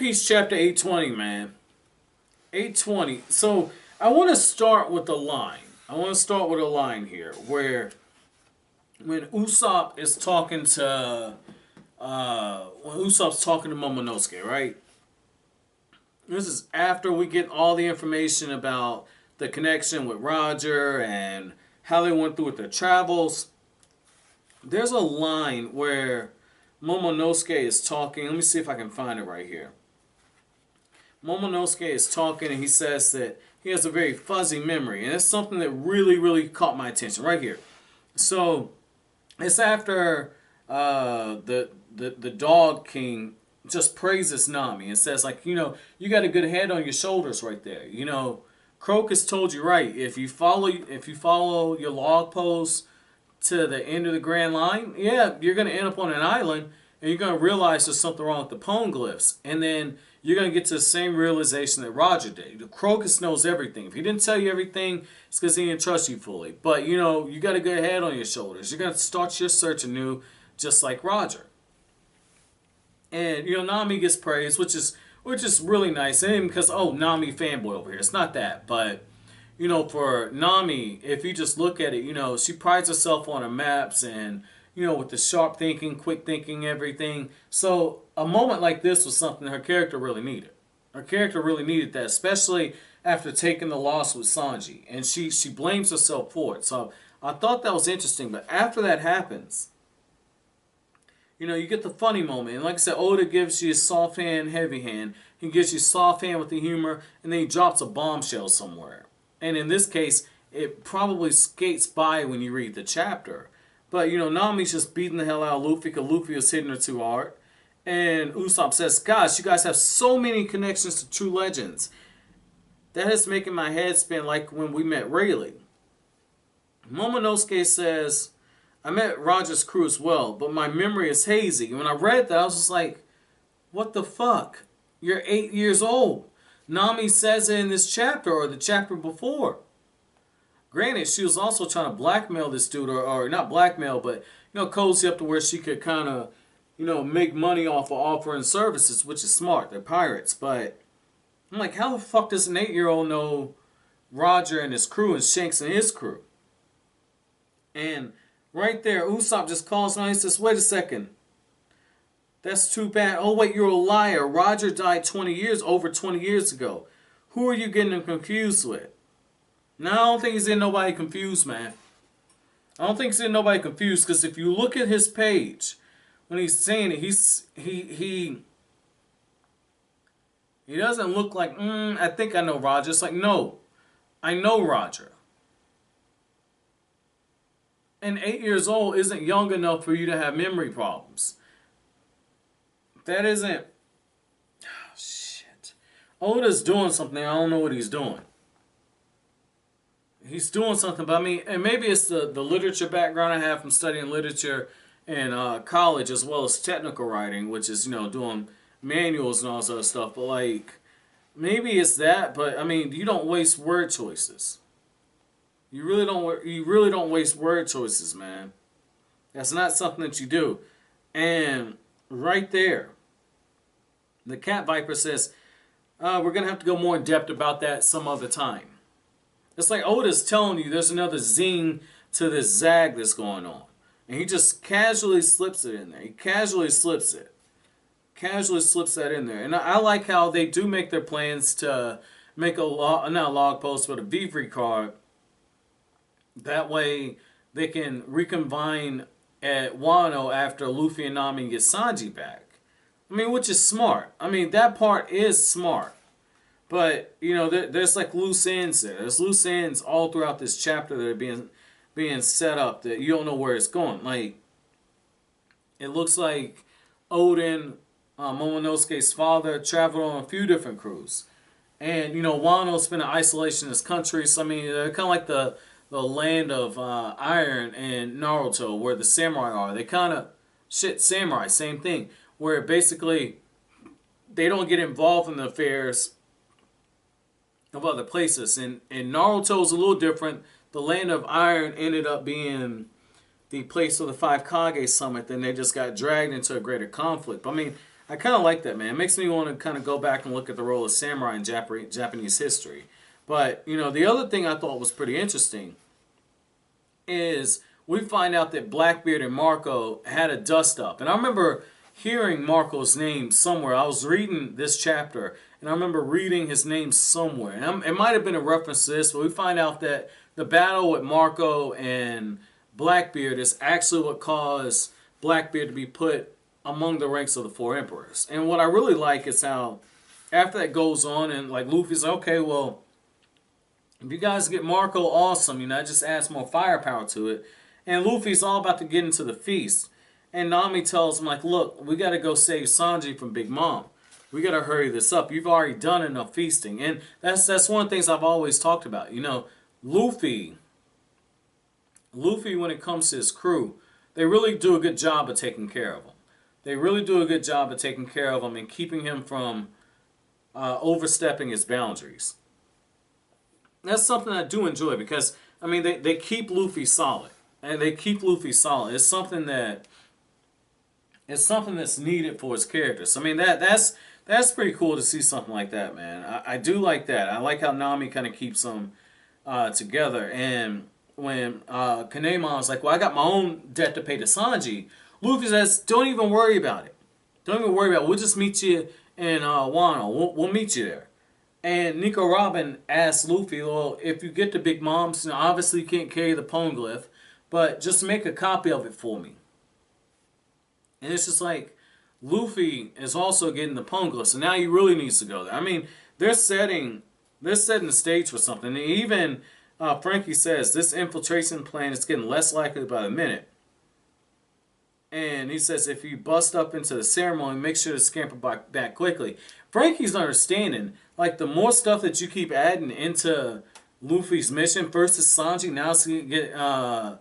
Piece chapter 820, man. 820. So I want to start with a line. I want to start with a line here where when Usopp is talking to when Usopp's talking to Momonosuke, right? This is after we get all the information about the connection with Roger and how they went through with their travels. There's a line where Momonosuke is talking. Let me see if I can find it right here. Momonosuke is talking and he says that he has a very fuzzy memory. And it's something that really, really caught my attention right here. So it's after the Dog King just praises Nami and says, like, you know, you got a good head on your shoulders right there. You know, Crocus told you right. If you follow your log posts to the end of the Grand Line, yeah, you're going to end up on an island and you're going to realize there's something wrong with the poneglyphs. And then you're going to get to the same realization that Roger did. Crocus knows everything. If he didn't tell you everything, it's because he didn't trust you fully. But, you know, you got a good head on your shoulders. You're going to start your search anew just like Roger. And, you know, Nami gets praised, which is really nice. And because, oh, Nami fanboy over here. It's not that. But, you know, for Nami, if you just look at it, you know, she prides herself on her maps and, you know, with the sharp thinking, quick thinking, everything. So a moment like this was something her character really needed. Her character really needed that, especially after taking the loss with Sanji. And she blames herself for it. So I thought that was interesting. But after that happens, you know, you get the funny moment. And like I said, Oda gives you a soft hand, heavy hand. He gives you soft hand with the humor, and then he drops a bombshell somewhere. And in this case, it probably skates by when you read the chapter. But, you know, Nami's just beating the hell out of Luffy because Luffy is hitting her too hard. And Usopp says, gosh, you guys have so many connections to true legends. That is making my head spin like when we met Rayleigh. Momonosuke says, I met Roger's crew as well, but my memory is hazy. And when I read that, I was just like, what the fuck? You're 8 years old. Nami says it in this chapter or the chapter before. Granted, she was also trying to blackmail this dude, or not blackmail, but, you know, cozy up to where she could kind of, you know, make money off of offering services, which is smart. They're pirates. But I'm like, how the fuck does an 8-year-old know Roger and his crew and Shanks and his crew? And right there, Usopp just calls me and says, wait a second. That's too bad. Oh, wait, you're a liar. Roger died over 20 years ago. Who are you getting him confused with? Now, I don't think he's in nobody confused, man. I don't think he's in nobody confused, because if you look at his page, when he's saying it, he doesn't look like, I think I know Roger. It's like, no, I know Roger. And 8 years old isn't young enough for you to have memory problems. That isn't... Oh, shit. Oda's doing something. I don't know what he's doing. He's doing something, but I mean, and maybe it's the literature background I have from studying literature in college, as well as technical writing, which is, you know, doing manuals and all sort of stuff. But like, maybe it's that. But I mean, you don't waste word choices. You really don't. You really don't waste word choices, man. That's not something that you do. And right there, the Cat Viper says, we're gonna have to go more in depth about that some other time. It's like Oda's telling you there's another zing to this zag that's going on. And he just casually slips it in there. He casually slips it. Casually slips that in there. And I like how they do make their plans to make not a log post, but a Vivre card. That way they can reconvene at Wano after Luffy and Nami get Sanji back. I mean, which is smart. I mean, that part is smart. But, you know, there's like loose ends there. There's loose ends all throughout this chapter that are being set up that you don't know where it's going. Like, it looks like Oden, Momonosuke's father, traveled on a few different crews. And, you know, Wano's been an isolationist country. So, I mean, they're kind of like the land of iron in Naruto, where the samurai are. They kind of, samurai, same thing. Where basically they don't get involved in the affairs of other places. And Naruto's a little different. The Land of Iron ended up being the place of the Five Kage Summit. Then they just got dragged into a greater conflict. But, I mean, I kind of like that, man. It makes me want to kind of go back and look at the role of samurai in Japanese history. But, you know, the other thing I thought was pretty interesting is we find out that Blackbeard and Marco had a dust-up. And I remember hearing Marco's name somewhere. I was reading this chapter, and I remember reading his name somewhere. And it might have been a reference to this, but we find out that the battle with Marco and Blackbeard is actually what caused Blackbeard to be put among the ranks of the four emperors. And what I really like is how after that goes on and like Luffy's like, okay, well, if you guys get Marco, awesome, you know, that just adds more firepower to it. And Luffy's all about to get into the feast. And Nami tells him, like, look, we got to go save Sanji from Big Mom. We got to hurry this up. You've already done enough feasting. And that's one of the things I've always talked about. You know, Luffy, when it comes to his crew, they really do a good job of taking care of him. They really do a good job of taking care of him and keeping him from overstepping his boundaries. That's something I do enjoy because, I mean, they keep Luffy solid. And they keep Luffy solid. It's something that's needed for his character. So, I mean, that's pretty cool to see something like that, man. I do like that. I like how Nami kind of keeps them together. And when Kanema's like, well, I got my own debt to pay to Sanji, Luffy says, don't even worry about it. Don't even worry about it. We'll just meet you in Wano. We'll meet you there. And Nico Robin asks Luffy, well, if you get to Big Mom's, you know, obviously you can't carry the poneglyph, but just make a copy of it for me. And it's just like, Luffy is also getting the poneglyph, so now he really needs to go there. I mean, they're setting the stage for something. And even Frankie says, this infiltration plan is getting less likely by the minute. And he says, if you bust up into the ceremony, make sure to scamper back quickly. Frankie's understanding, like, the more stuff that you keep adding into Luffy's mission, first is Sanji, now it's going to get a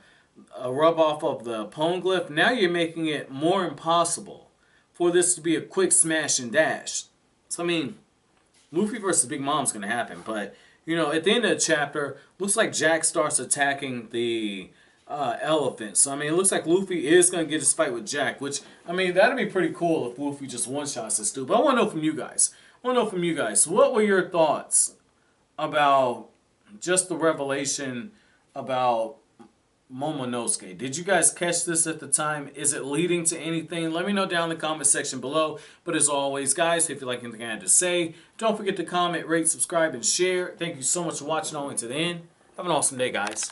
rub off of the poneglyph. Now you're making it more impossible for this to be a quick smash and dash. So, I mean, Luffy versus Big Mom's going to happen. But, you know, at the end of the chapter, looks like Jack starts attacking the elephant. So, I mean, it looks like Luffy is going to get his fight with Jack, which, I mean, that'd be pretty cool if Luffy just one-shots this dude. But I want to know from you guys. What were your thoughts about just the revelation about Momonosuke? Did you guys catch this at the time? Is it leading to anything? Let me know down in the comment section below. But as always, guys, if you like anything I had to say, don't forget to comment, rate, subscribe, and share. Thank you so much for watching all the way to the end. Have an awesome day, guys.